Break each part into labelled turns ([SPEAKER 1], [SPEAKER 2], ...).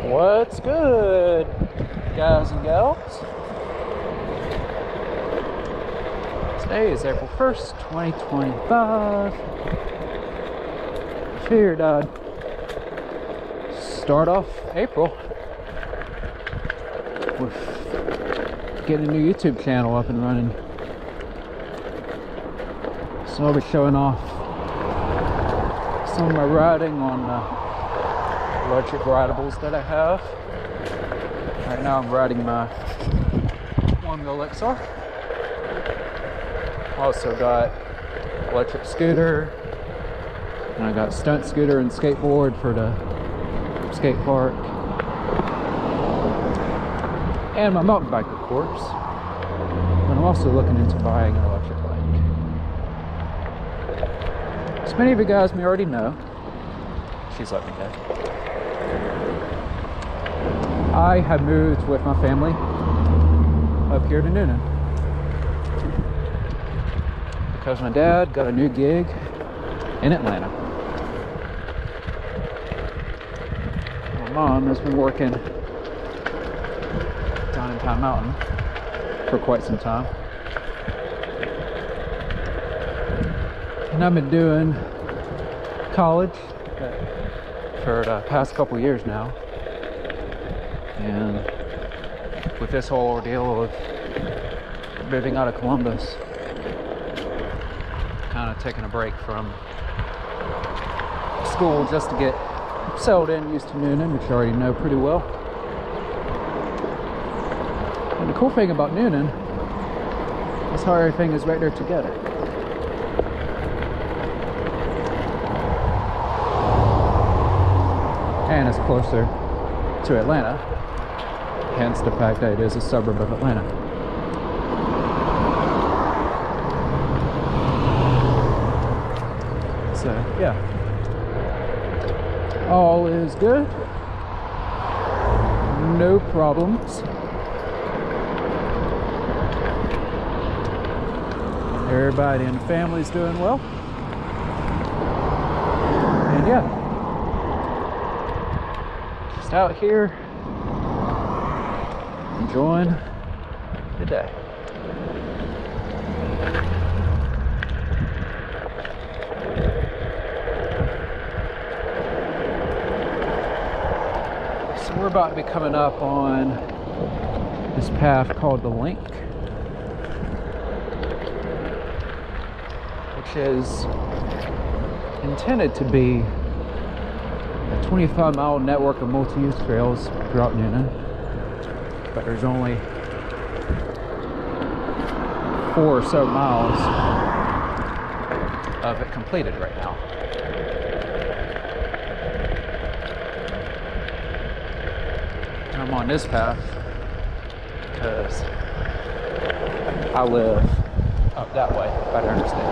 [SPEAKER 1] What's good, guys and gals? Today is April 1st, 2025. Figured I'd start off April with getting a new YouTube channel up and running. So I'll be showing off some of my riding on electric rideables that I have. Right now I'm riding my Onewheel XR. Also got electric scooter, and I got stunt scooter and skateboard for the skate park, and my mountain bike, of course. But I'm also looking into buying an electric bike. As many of you guys may already know, she's let me go, I have moved with my family up here to Newnan because my dad got a new gig in Atlanta. My mom has been working down in Pine Mountain for quite some time, and I've been doing college for the past couple years now. And with this whole ordeal of moving out of Columbus, kind of taking a break from school just to get settled in, used to Newnan, which I already know pretty well. And the cool thing about Newnan is how everything is right there together. And it's closer to Atlanta, hence the fact that it is a suburb of Atlanta. So yeah, all is good, no problems. Everybody in the family's doing well, and yeah, just out here enjoying the day. So we're about to be coming up on this path called the LINC, which is intended to be a 25-mile network of multi-use trails throughout Newnan. But there's only 4 or so miles of it completed right now. And I'm on this path because I live up that way by the interstate.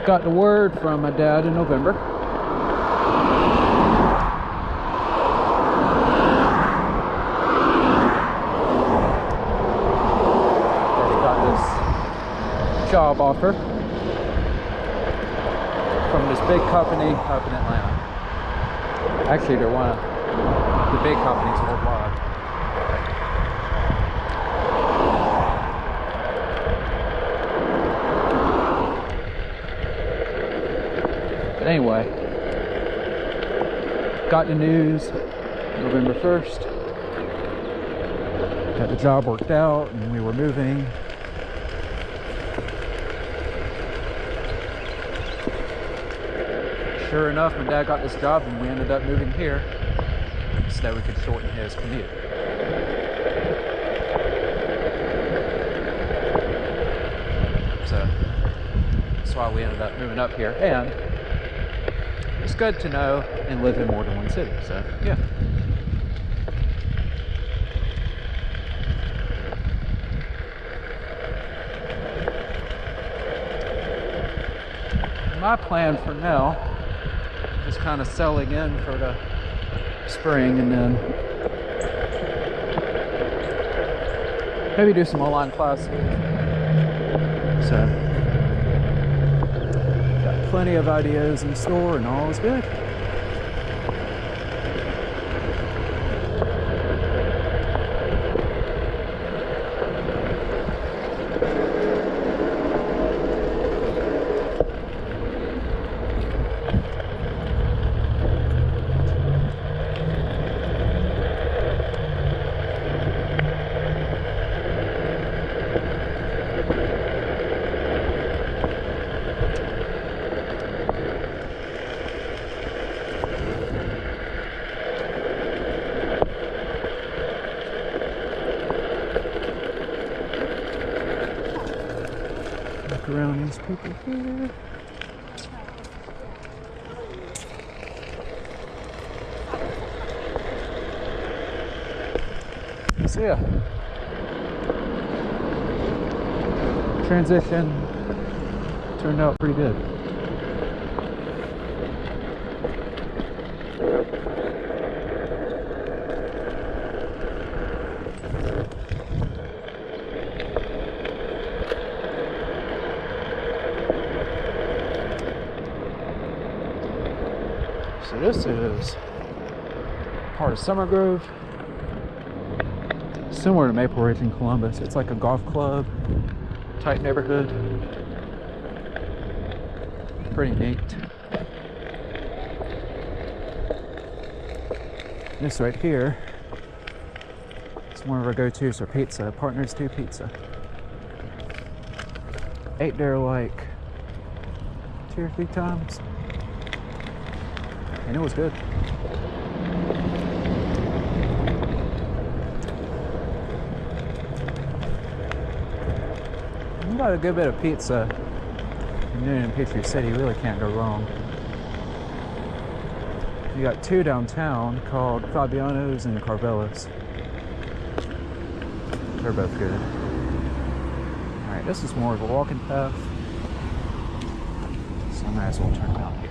[SPEAKER 1] Got the word from my dad in November that he got this job offer from this big company up in Atlanta. Actually, they're one of the big companies worldwide. But anyway, got the news November 1st. Got the job worked out and we were moving. Sure enough, my dad got this job and we ended up moving here so that we could shorten his commute. So that's why we ended up moving up here. And it's good to know and live in more than one city, so yeah. My plan for now is kind of settling in for the spring and then maybe do some online classes. So plenty of ideas in store and all is good. Around these people here. So yeah, transition turned out pretty good. So this is part of Summer Grove, similar to Maple Ridge in Columbus. It's like a golf club type neighborhood. Pretty neat. This right here is one of our go-tos for pizza, Partners 2 Pizza. Ate there like 2 or 3 times. And it was good. You got a good bit of pizza in Newnan, Patriot City. You really can't go wrong. You got 2 downtown called Fabiano's and Carvella's. They're both good. Alright, this is more of a walking path, so I might as well turn around here.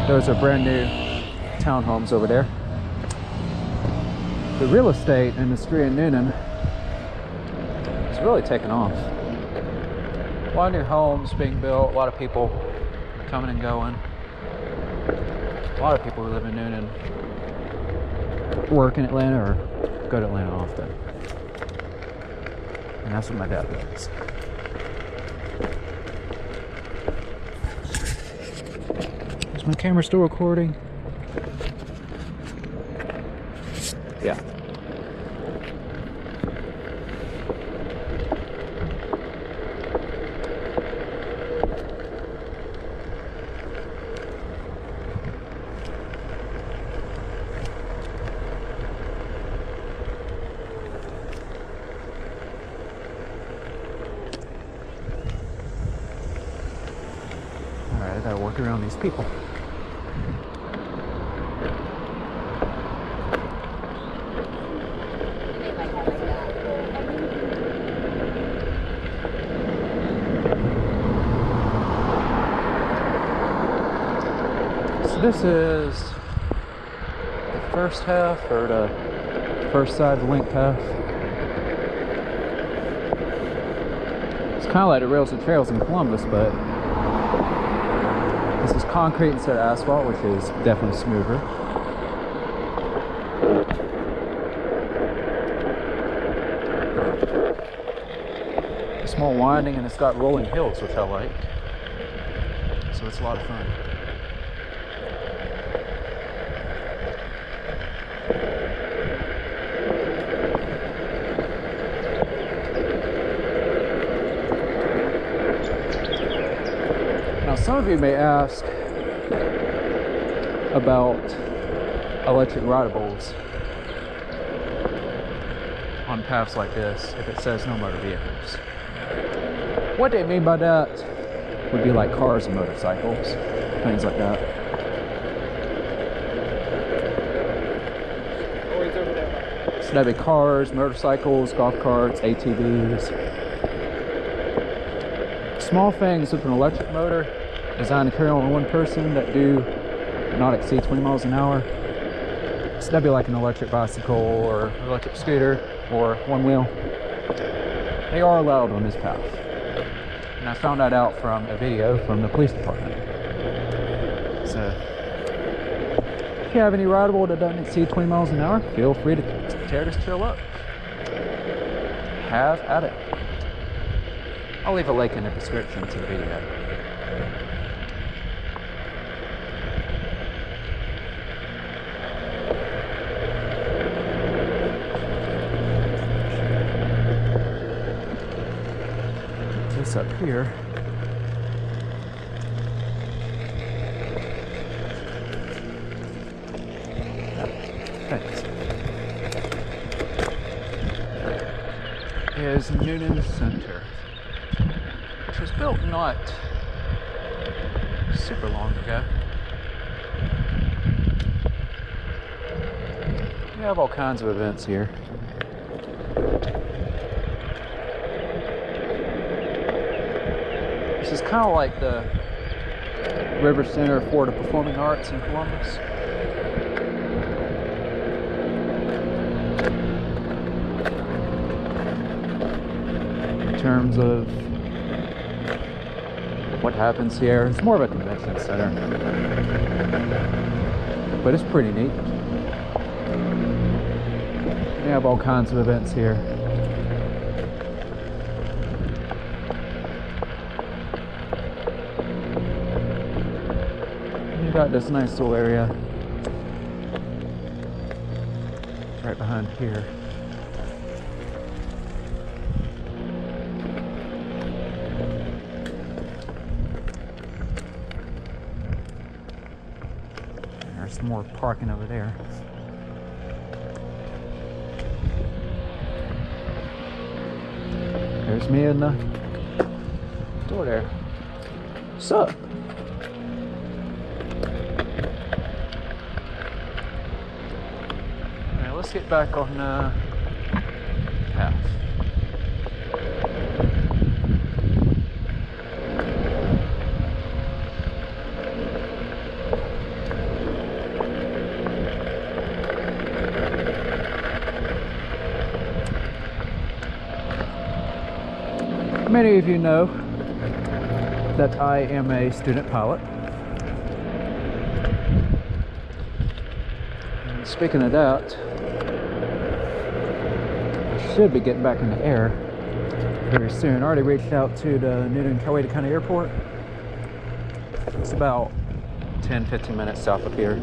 [SPEAKER 1] Those are brand new townhomes over there. The real estate industry in Newnan is really taking off. A lot of new homes being built, a lot of people coming and going. A lot of people who live in Newnan work in Atlanta or go to Atlanta often. And that's what my dad does. My camera still recording? Yeah. All right, I gotta work around these people. This is the first half, or the first side of the LINC half. It's kind of like the Rails and Trails in Columbus, but this is concrete instead of asphalt, which is definitely smoother. It's more winding and it's got rolling hills, which I like. So it's a lot of fun. Some of you may ask about electric rideables on paths like this if it says no motor vehicles. What they mean by that would be like cars and motorcycles, things like that. So that'd be cars, motorcycles, golf carts, ATVs. Small things with an electric motor designed to carry on one person that do not exceed 20 miles an hour. So that'd be like an electric bicycle or electric scooter or one wheel. They are allowed on this path. And I found that out from a video from the police department. So if you have any rideable that doesn't exceed 20 miles an hour, feel free to tear this trail up. Have at it. I'll leave a link in the description to the video. This up here. Thanks. Is Newnan Center, which was built not super long ago. We have all kinds of events here. This is kind of like the River Center for the Performing Arts in Columbus. In terms of what happens here, it's more of a convention center, but it's pretty neat. They have all kinds of events here. You got this nice little area right behind here. There's more parking over there. There's me in the door there. What's up? Alright, let's get back on the path. Many of you know that I am a student pilot. And speaking of that, I should be getting back in the air very soon. I already reached out to the Newnan County Airport. It's about 10-15 minutes south of here.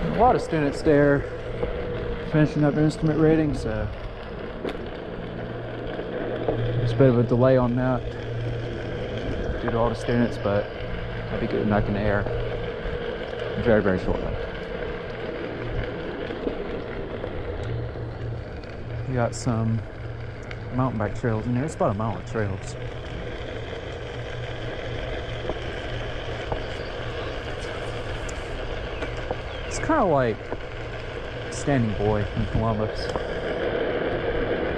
[SPEAKER 1] A lot of students there finishing up instrument reading, so there's a bit of a delay on that due to all the students, but I'll be getting back in the air very, very shortly. We got some mountain bike trails in there. It's about a mile of trails. It's kind of like Standing Boy in Columbus.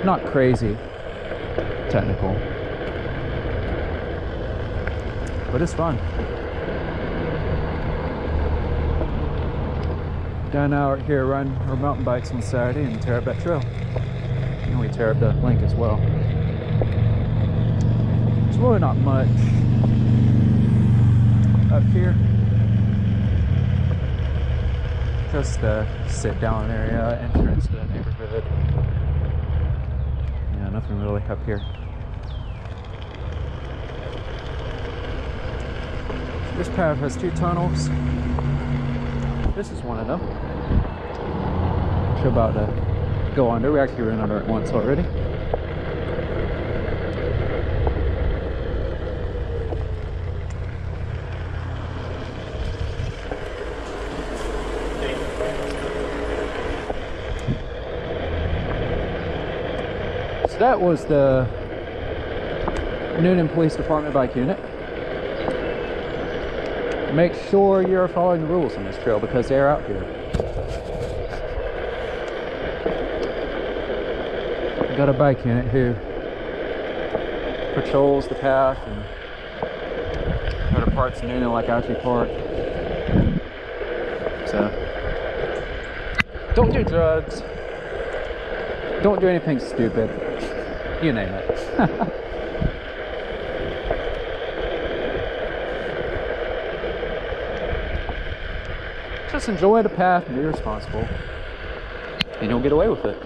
[SPEAKER 1] Not crazy technical, but it's fun. Down out here, run our mountain bikes on Saturday and tear up that trail. And we tear up the LINC as well. There's really not much up here. Just a sit down area, entrance to the neighborhood. Yeah, nothing really up here. This path has two tunnels. This is one of them. We're about to go under. We actually ran under it once already. So that was the Newnan Police Department bike unit. Make sure you're following the rules on this trail because they're out here. got a bike unit who patrols the path and other parts of Newnan, like Ouchy Park. So, don't do drugs. Don't do anything stupid. You name it. Just enjoy the path and be responsible. And you'll get away with it.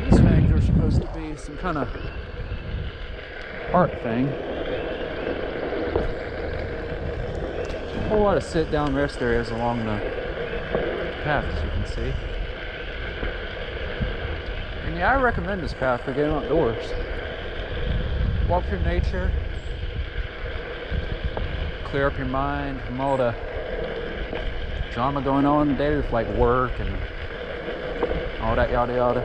[SPEAKER 1] These things are supposed to be some kind of art thing. A whole lot of sit down rest areas along the path, as you can see. And yeah, I recommend this path for getting outdoors. Walk through nature, clear up your mind from all the drama going on today with like work and all that yada yada.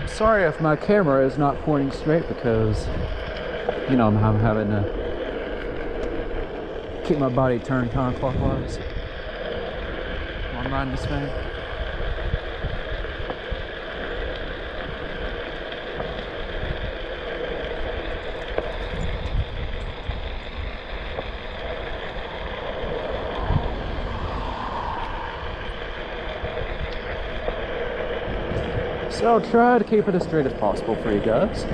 [SPEAKER 1] Sorry if my camera is not pointing straight because, you know, I'm having to keep my body turned counterclockwise while I'm riding this thing. So I'll try to keep it as straight as possible for you guys.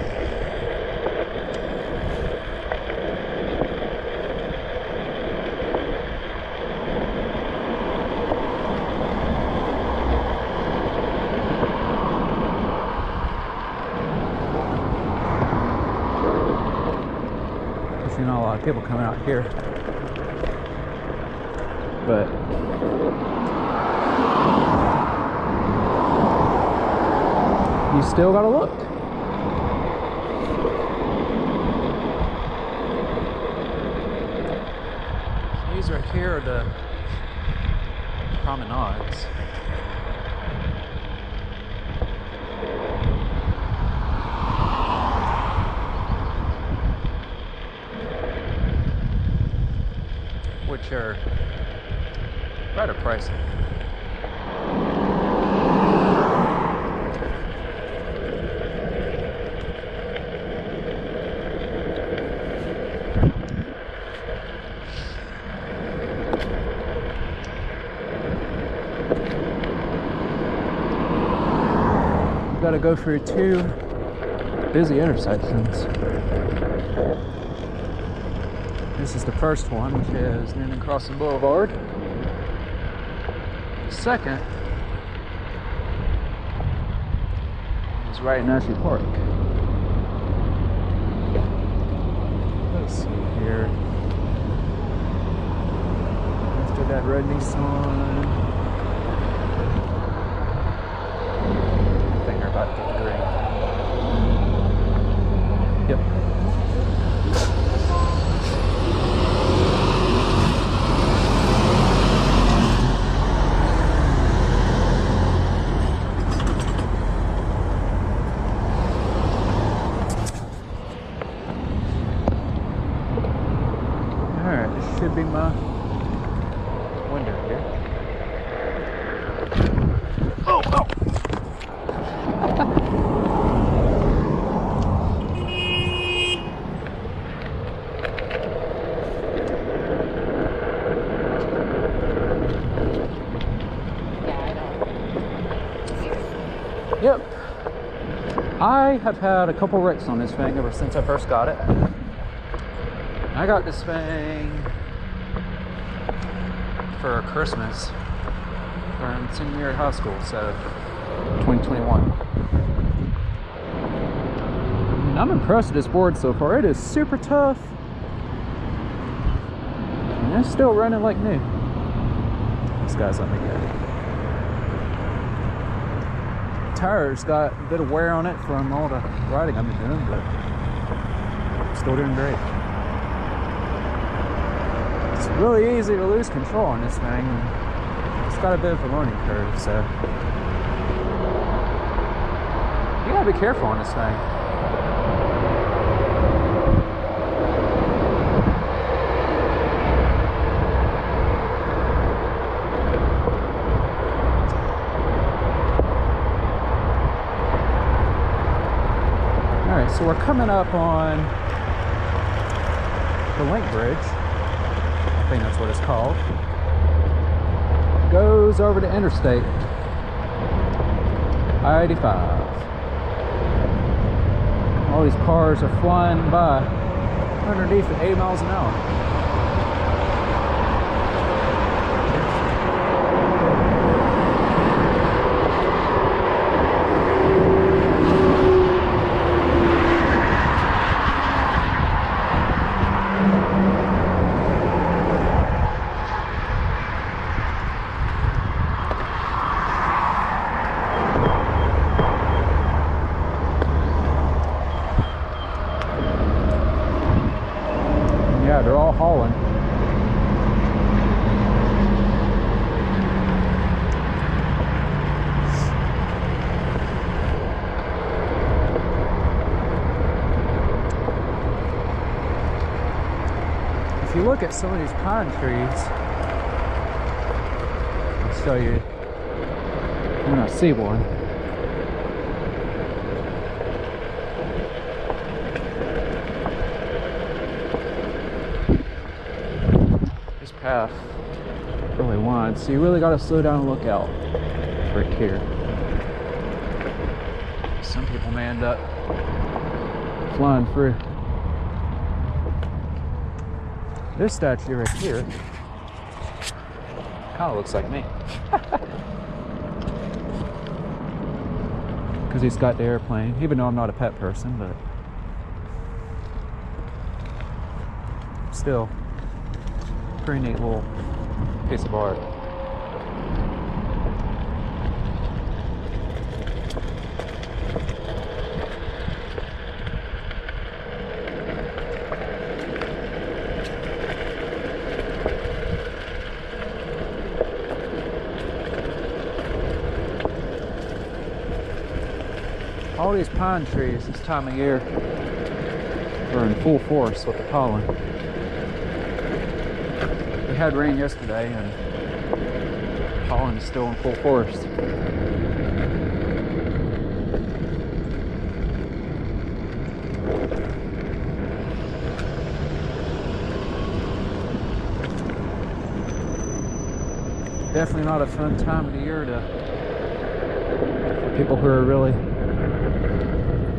[SPEAKER 1] I've seen a lot of people coming out here, but you still gotta look. These right here are the promenades. Which are rather pricey. Got to go through two busy intersections. This is the first one, which is Newnan Crossing Boulevard. The second is right in Ouchy Park. Let's see here. After that red Nissan. About to green. Yep. Alright, this should be my window here. Oh, oh! Yep. I have had a couple wrecks on this thing ever since I first got it. I got this thing for Christmas during senior year of high school, so 2021. And I'm impressed with this board so far. It is super tough. And it's still running like new. This guy's let me go. Tire's got a bit of wear on it from all the riding I've been doing, but still doing great. It's really easy to lose control on this thing. It's got a bit of a learning curve, so you gotta be careful on this thing. Alright, so we're coming up on the LINC bridge. I think that's what it's called. Goes over to Interstate I-85. All these cars are flying by underneath at 80 miles an hour. Yeah, they're all hauling. If you look at some of these pine trees, I'll show you when I see one. Path really wide, so you really got to slow down and look out right here. Some people may end up flying through. This statue right here kind of looks like me because he's got the airplane, even though I'm not a pet person, but still pretty neat little piece of art. All these pine trees this time of year are in full force with the pollen. We had rain yesterday and pollen is still in full force. Definitely not a fun time of the year for people who are really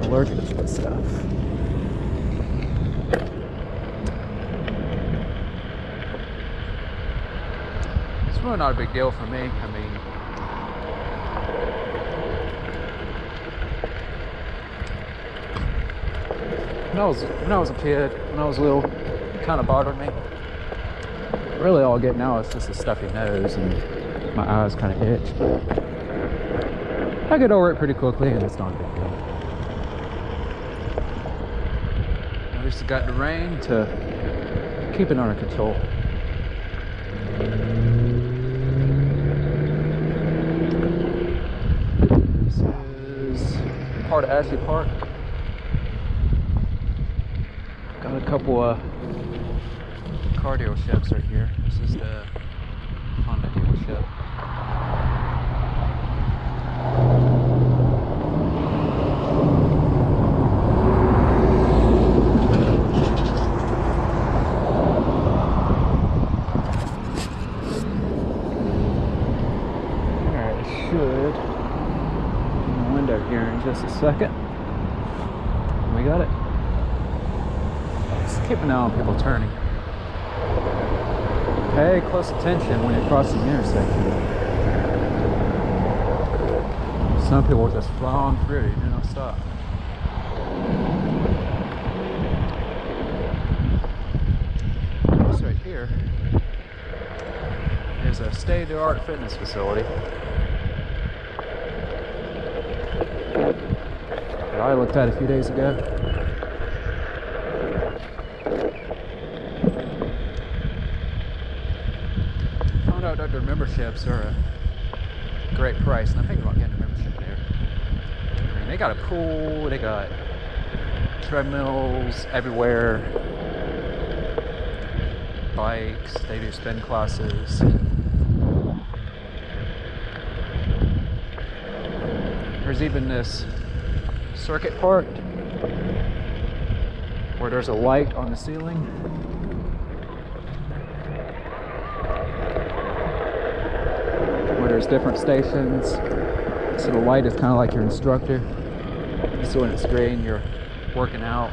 [SPEAKER 1] allergic to this stuff. It's really not a big deal for me. I mean, when I was a kid, when I was little, it kind of bothered me. Really all I get now is just a stuffy nose and my eyes kind of itch, but I get over it pretty quickly and it's not a big deal. At least I got the rain to keep it under control. This is part of Ashley Park. Got a couple of car dealerships right here. This is the Honda dealership. Alright, it should in the window here in just a second. We got it. Just keep an eye on people turning. Pay close attention when you're crossing the intersection. Some people just fly on through, you do not stop. here is a state-of-the-art fitness facility. That I looked at a few days ago. Found out that their memberships are a great price, and I'm thinking about getting a membership there. I mean, they got a pool, they got treadmills everywhere, bikes, they do spin classes. There's even this circuit part where there's a light on the ceiling. Where there's different stations. So the light is kind of like your instructor. So when it's green, you're working out.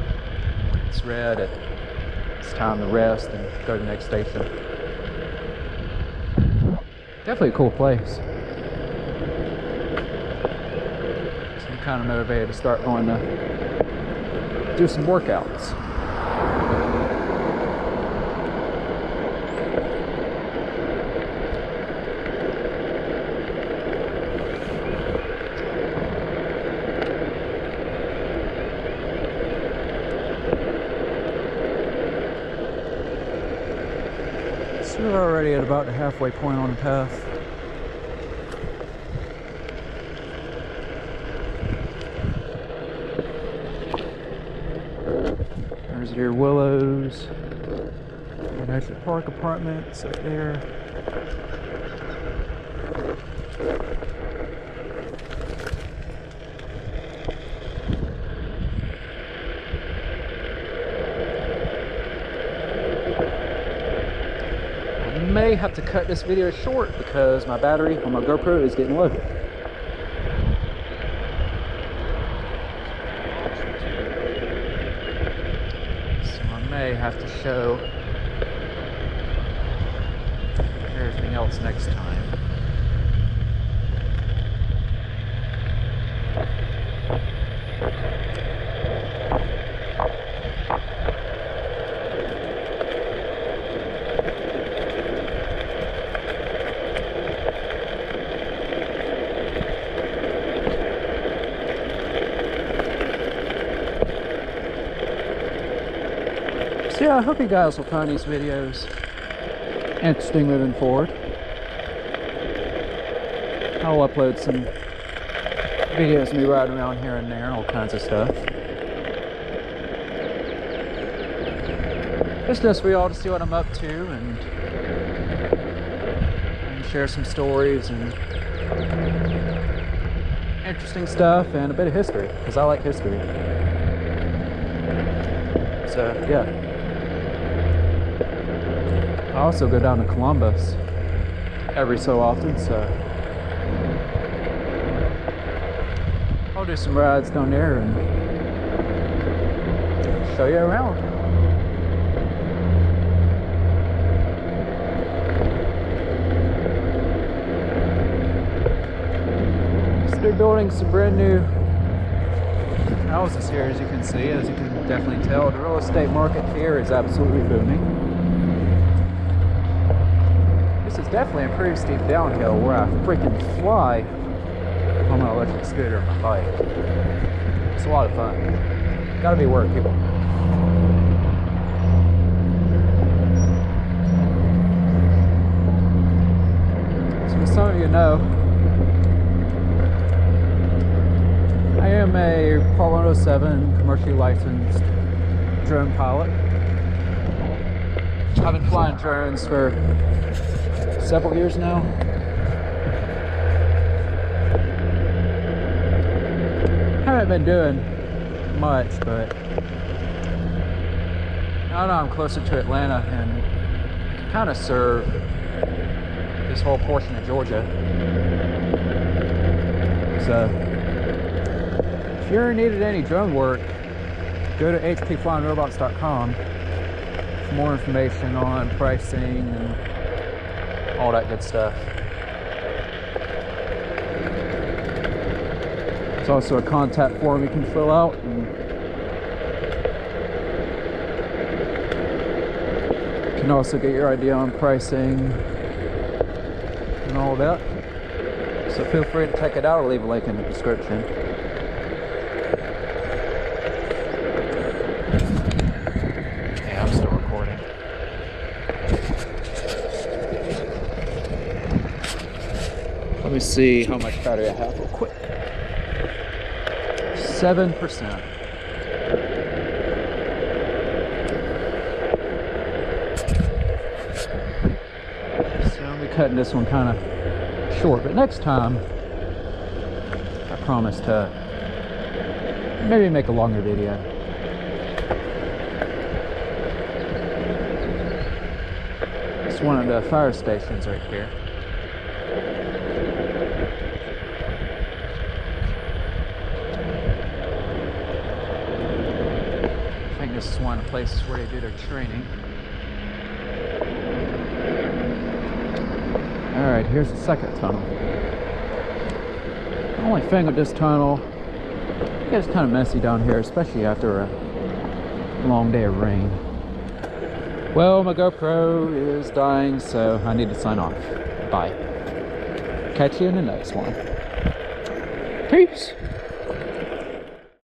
[SPEAKER 1] When it's red, it's time to rest and go to the next station. Definitely a cool place. Kind of motivated to start going to do some workouts. So we're already at about the halfway point on the path. There's your willows. And there's your park apartments up there. I may have to cut this video short because my battery on my GoPro is getting low. Have to show everything else next time. So yeah, I hope you guys will find these videos interesting moving forward. I'll upload some videos of me riding around here and there and all kinds of stuff. It's just for y'all to see what I'm up to and share some stories and interesting stuff and a bit of history, because I like history. So yeah. I also go down to Columbus every so often, so I'll do some rides down there and show you around. So they're building some brand new houses here, as you can see. As you can definitely tell, the real estate market here is absolutely booming. This is definitely a pretty steep downhill where I freaking fly on my electric scooter and my bike. It's a lot of fun. Gotta be worth people. So as some of you know, I am a Part 107 commercially licensed drone pilot. I've been flying drones for several years now. Haven't been doing much, but now that I'm closer to Atlanta and I can kind of serve this whole portion of Georgia. So if you're needed any drone work, go to hpflyingrobots.com for more information on pricing and all that good stuff. There's also a contact form you can fill out and can also get your idea on pricing and all that. So feel free to check it out. I'll leave a link in the description. Yeah, I'm still recording. Let me see how much battery I have real quick. 7%. So I'll be cutting this one kind of short, but next time I promise to maybe make a longer video. It's one of the fire stations right here. I think this is one of the places where they do their training. Alright, here's the second tunnel. The only thing with this tunnel, it gets kind of messy down here, especially after a long day of rain. Well, my GoPro is dying, so I need to sign off. Bye. Catch you in the next one. Peace!